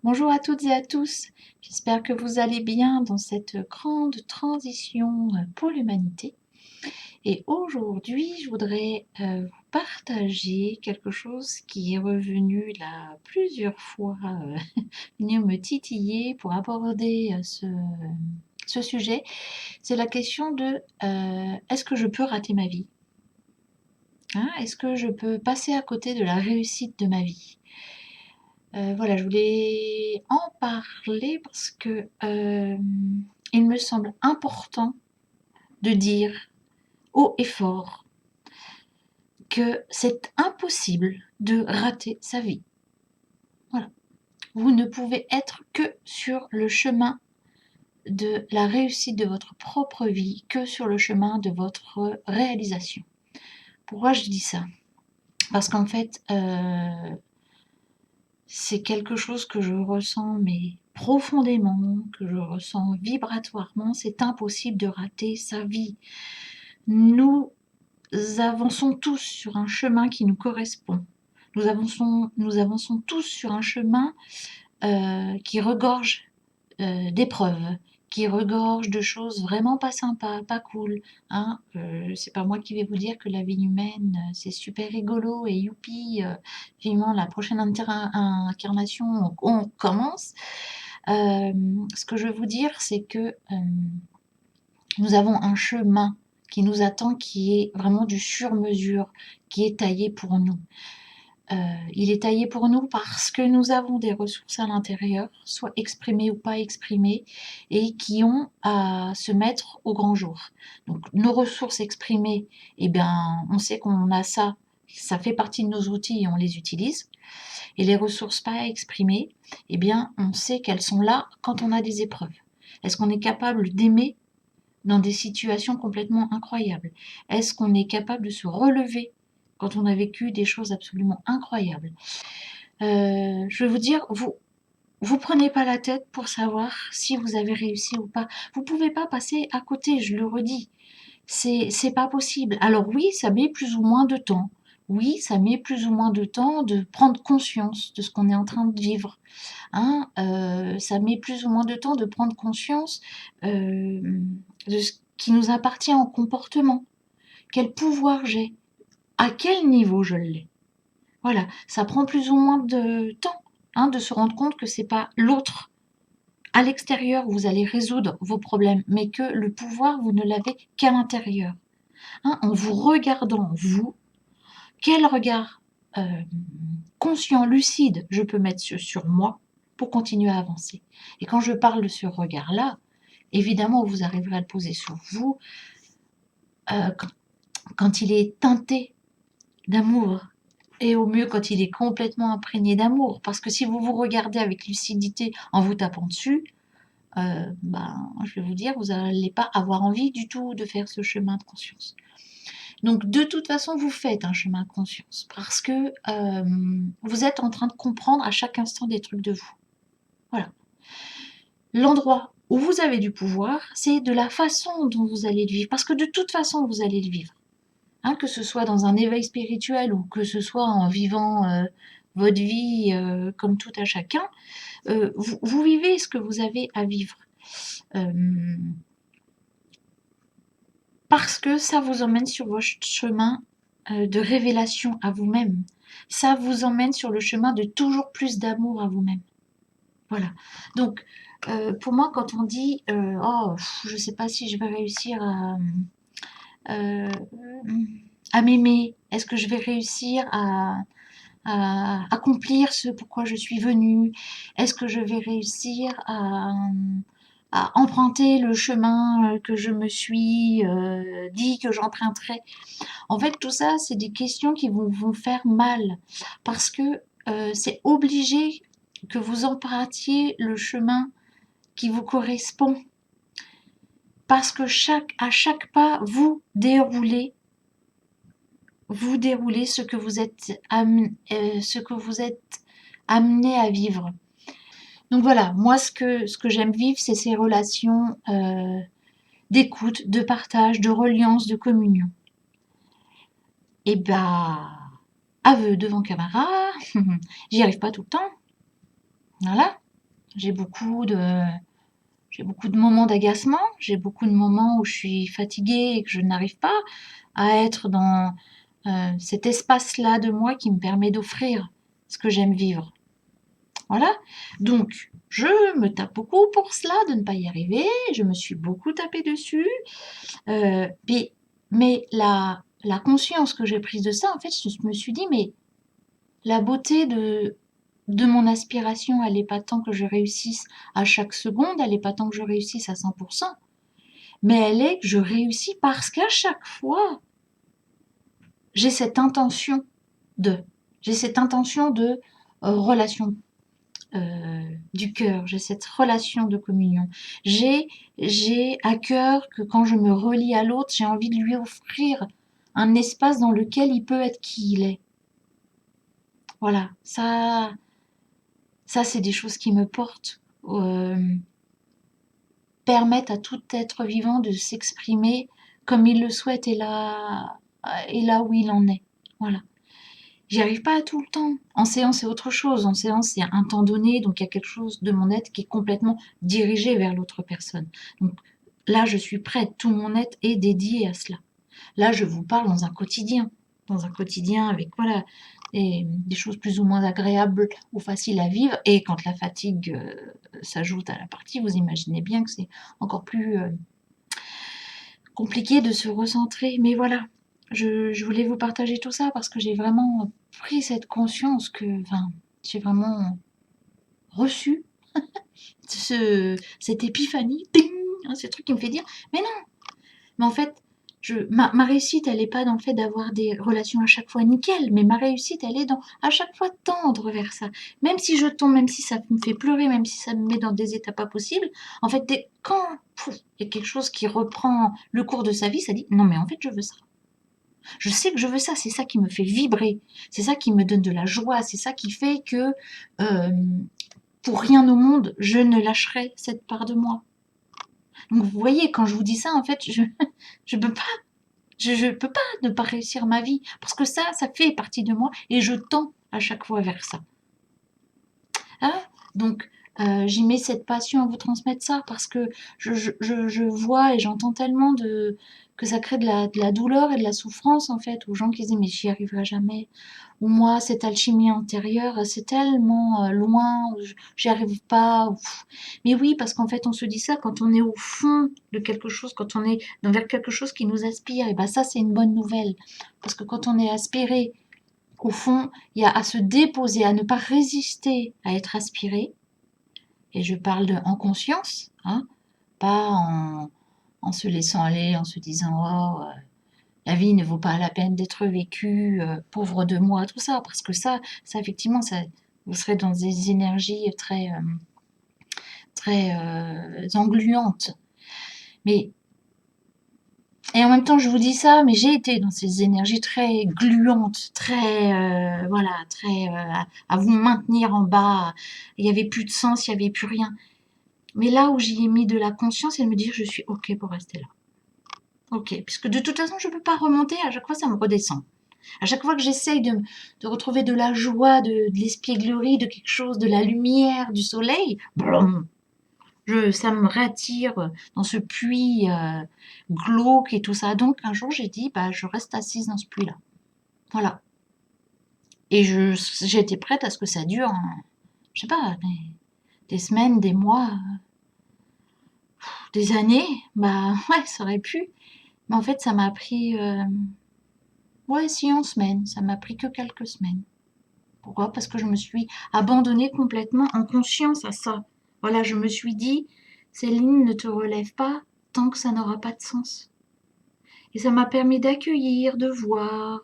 Bonjour à toutes et à tous, j'espère que vous allez bien dans cette grande transition pour l'humanité. Et aujourd'hui, je voudrais vous partager quelque chose qui est revenu là plusieurs fois, venu me titiller pour aborder ce sujet. C'est la question de est-ce que je peux rater ma vie? Hein, est-ce que je peux passer à côté de la réussite de ma vie? Voilà, je voulais en parler parce que, il me semble important de dire haut et fort que c'est impossible de rater sa vie. Voilà. Vous ne pouvez être que sur le chemin de la réussite de votre propre vie, que sur le chemin de votre réalisation. Pourquoi je dis ça? Parce qu'en fait, c'est quelque chose que je ressens, mais profondément, que je ressens vibratoirement. C'est impossible de rater sa vie. Nous avançons tous sur un chemin qui nous correspond. Nous avançons tous sur un chemin qui regorge d'épreuves, qui regorge de choses vraiment pas sympas, pas cool. Hein. C'est pas moi qui vais vous dire que la vie humaine, c'est super rigolo et youpi, vivement la prochaine incarnation, on commence. Ce que je veux vous dire, c'est que nous avons un chemin qui nous attend, qui est vraiment du sur-mesure, qui est taillé pour nous. Il est taillé pour nous parce que nous avons des ressources à l'intérieur, soit exprimées ou pas exprimées, et qui ont à se mettre au grand jour. Donc nos ressources exprimées, eh bien, on sait qu'on a ça, ça fait partie de nos outils et on les utilise. Et les ressources pas exprimées, eh bien, on sait qu'elles sont là quand on a des épreuves. Est-ce qu'on est capable d'aimer dans des situations complètement incroyables? Est-ce qu'on est capable de se relever quand on a vécu des choses absolument incroyables? Je vais vous dire, vous prenez pas la tête pour savoir si vous avez réussi ou pas. Vous pouvez pas passer à côté, je le redis. C'est pas possible. Alors oui, ça met plus ou moins de temps. Oui, ça met plus ou moins de temps de prendre conscience de ce qu'on est en train de vivre. Hein. Ça met plus ou moins de temps de prendre conscience de ce qui nous appartient en comportement. Quel pouvoir j'ai? À quel niveau je l'ai? Voilà, ça prend plus ou moins de temps, hein, de se rendre compte que c'est pas l'autre à l'extérieur où vous allez résoudre vos problèmes, mais que le pouvoir, vous ne l'avez qu'à l'intérieur. Hein, en vous regardant, vous, quel regard conscient, lucide je peux mettre sur moi pour continuer à avancer. Et quand je parle de ce regard-là, évidemment, vous arriverez à le poser sur vous quand il est teinté d'amour, et au mieux quand il est complètement imprégné d'amour. Parce que si vous vous regardez avec lucidité en vous tapant dessus, je vais vous dire, vous n'allez pas avoir envie du tout de faire ce chemin de conscience. Donc de toute façon, vous faites un chemin de conscience parce que vous êtes en train de comprendre à chaque instant des trucs de vous. Voilà. L'endroit où vous avez du pouvoir, c'est de la façon dont vous allez le vivre. Parce que de toute façon, vous allez le vivre. Hein, que ce soit dans un éveil spirituel ou que ce soit en vivant votre vie comme tout à chacun, vous vivez ce que vous avez à vivre. Parce que ça vous emmène sur votre chemin de révélation à vous-même. Ça vous emmène sur le chemin de toujours plus d'amour à vous-même. Voilà. Donc, pour moi, quand on dit oh, je ne sais pas si je vais réussir euh, à m'aimer, est-ce que je vais réussir à accomplir ce pourquoi je suis venue, est-ce que je vais réussir à emprunter le chemin que je me suis dit que j'emprunterais. En fait, tout ça, c'est des questions qui vont vous faire mal parce que c'est obligé que vous empruntiez le chemin qui vous correspond. Parce que à chaque pas, vous déroulez ce que vous êtes amené à vivre. Donc voilà, moi ce que j'aime vivre, c'est ces relations d'écoute, de partage, de reliance, de communion. Et aveu devant caméra, j'y arrive pas tout le temps. Voilà. J'ai beaucoup de, j'ai beaucoup de moments d'agacement, j'ai beaucoup de moments où je suis fatiguée et que je n'arrive pas à être dans cet espace-là de moi qui me permet d'offrir ce que j'aime vivre. Voilà. Donc, je me tape beaucoup pour cela, de ne pas y arriver. Je me suis beaucoup tapé dessus. Mais la conscience que j'ai prise de ça, en fait, je me suis dit, mais la beauté de mon aspiration, elle n'est pas tant que je réussisse à chaque seconde, elle n'est pas tant que je réussisse à 100%, mais elle est que je réussis parce qu'à chaque fois, j'ai cette intention de, j'ai cette intention de relation du cœur, j'ai cette relation de communion. J'ai, j'ai à cœur que quand je me relie à l'autre, j'ai envie de lui offrir un espace dans lequel il peut être qui il est. Voilà, ça c'est des choses qui me portent, permettent à tout être vivant de s'exprimer comme il le souhaite et là où il en est. Voilà. J'y arrive pas tout le temps. En séance, c'est autre chose. En séance, c'est un temps donné, donc il y a quelque chose de mon être qui est complètement dirigé vers l'autre personne. Donc là, je suis prête. Tout mon être est dédié à cela. Là, je vous parle dans un quotidien avec voilà des choses plus ou moins agréables ou faciles à vivre. Et quand la fatigue s'ajoute à la partie, vous imaginez bien que c'est encore plus compliqué de se recentrer. Mais voilà, je voulais vous partager tout ça parce que j'ai vraiment pris cette conscience que, enfin, j'ai vraiment reçu cette épiphanie, ding, hein, ce truc qui me fait dire, mais non, mais en fait, ma réussite, elle n'est pas dans le fait d'avoir des relations à chaque fois nickel, mais ma réussite, elle est dans à chaque fois tendre vers ça. Même si je tombe, même si ça me fait pleurer, même si ça me met dans des états pas possibles, en fait, quand il y a quelque chose qui reprend le cours de sa vie, ça dit non, mais en fait, je veux ça. Je sais que je veux ça, c'est ça qui me fait vibrer, c'est ça qui me donne de la joie, c'est ça qui fait que euh, pour rien au monde, je ne lâcherai cette part de moi. Donc vous voyez, quand je vous dis ça, en fait, je peux pas je peux pas ne pas réussir ma vie parce que ça fait partie de moi et je tends à chaque fois vers ça. Hein. Donc, j'y mets cette passion à vous transmettre ça parce que je vois et j'entends tellement que ça crée de la douleur et de la souffrance en fait aux gens qui disent mais j'y arriverai jamais. Ou moi, cette alchimie intérieure, c'est tellement loin, j'y arrive pas. Mais oui, parce qu'en fait, on se dit ça quand on est au fond de quelque chose, quand on est vers quelque chose qui nous aspire, et ben ça, c'est une bonne nouvelle. Parce que quand on est aspiré, au fond, il y a à se déposer, à ne pas résister à être aspiré. Et je parle en conscience, hein, pas en se laissant aller, en se disant oh, la vie ne vaut pas la peine d'être vécue, pauvre de moi, tout ça, parce que ça effectivement, ça, vous serez dans des énergies très engluantes. Mais et en même temps, je vous dis ça, mais j'ai été dans ces énergies très gluantes, très voilà, très à vous maintenir en bas. Il n'y avait plus de sens, il n'y avait plus rien. Mais là où j'y ai mis de la conscience et de me dire je suis ok pour rester là. Ok, puisque de toute façon je ne peux pas remonter, à chaque fois ça me redescend. À chaque fois que j'essaye de retrouver de la joie, de l'espièglerie, de quelque chose, de la lumière, du soleil, blum, ça me rattire dans ce puits glauque et tout ça. Donc un jour j'ai dit, bah je reste assise dans ce puits-là. Voilà. Et j'étais prête à ce que ça dure, je sais pas, des semaines, des mois, des années. Bah ouais, ça aurait pu. Mais en fait, ça m'a pris, ouais, si en semaines, ça m'a pris que quelques semaines. Pourquoi? Parce que je me suis abandonnée complètement en conscience à ça. Voilà, je me suis dit, Céline, ne te relève pas tant que ça n'aura pas de sens. Et ça m'a permis d'accueillir, de voir,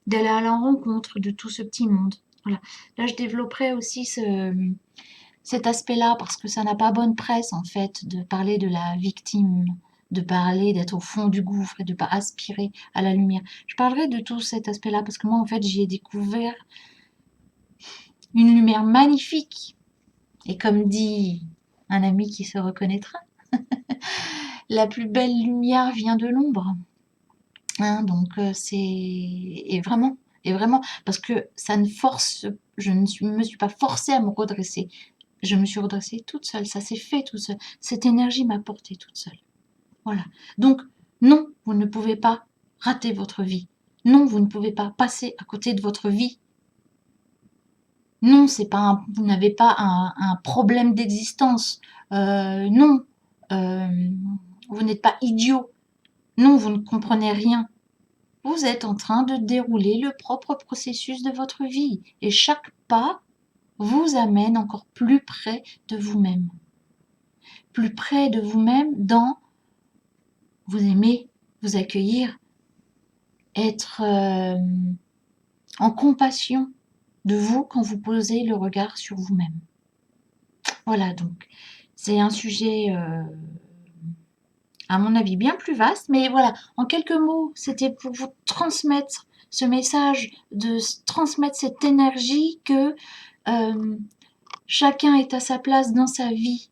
d'aller à la rencontre de tout ce petit monde. Voilà. Là, je développerai aussi cet aspect-là parce que ça n'a pas bonne presse, en fait, de parler de la victime, de parler d'être au fond du gouffre et de pas aspirer à la lumière. Je parlerai de tout cet aspect-là parce que moi, en fait, j'y ai découvert une lumière magnifique. Et comme dit un ami qui se reconnaîtra, la plus belle lumière vient de l'ombre. Hein, donc c'est et vraiment parce que ça ne force, je ne me suis pas forcée à me redresser. Je me suis redressée toute seule, ça s'est fait tout seul. Cette énergie m'a portée toute seule. Voilà. Donc, non, vous ne pouvez pas rater votre vie. Non, vous ne pouvez pas passer à côté de votre vie. Non, c'est pas vous n'avez pas un problème d'existence. Non, euh, vous n'êtes pas idiot. Non, vous ne comprenez rien. Vous êtes en train de dérouler le propre processus de votre vie. Et chaque pas vous amène encore plus près de vous-même. Plus près de vous-même dans vous aimer, vous accueillir, être en compassion de vous quand vous posez le regard sur vous-même. Voilà, donc c'est un sujet, à mon avis, bien plus vaste, mais voilà, en quelques mots, c'était pour vous transmettre ce message, de transmettre cette énergie que chacun est à sa place dans sa vie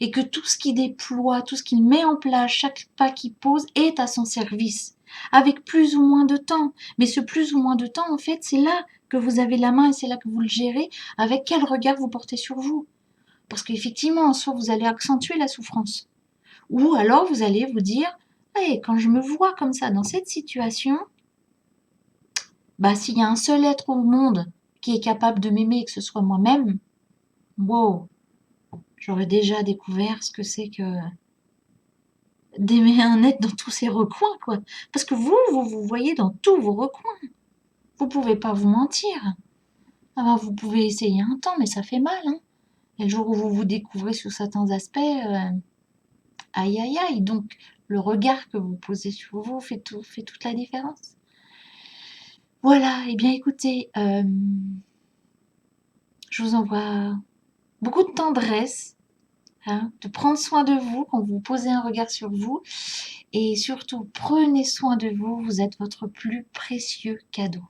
et que tout ce qu'il déploie, tout ce qu'il met en place, chaque pas qu'il pose est à son service, avec plus ou moins de temps. Mais ce plus ou moins de temps, en fait, c'est là que vous avez la main et c'est là que vous le gérez, avec quel regard vous portez sur vous. Parce qu'effectivement, soit vous allez accentuer la souffrance, ou alors vous allez vous dire, hey, quand je me vois comme ça dans cette situation, bah s'il y a un seul être au monde qui est capable de m'aimer et que ce soit moi-même, wow, j'aurais déjà découvert ce que c'est que d'aimer un être dans tous ses recoins, quoi. Parce que vous voyez dans tous vos recoins. Vous pouvez pas vous mentir. Alors vous pouvez essayer un temps, mais ça fait mal, hein. Et le jour où vous vous découvrez sous certains aspects, aïe aïe aïe. Donc le regard que vous posez sur vous fait toute la différence. Voilà, eh bien écoutez, je vous envoie beaucoup de tendresse, hein, de prendre soin de vous quand vous posez un regard sur vous. Et surtout, prenez soin de vous, vous êtes votre plus précieux cadeau.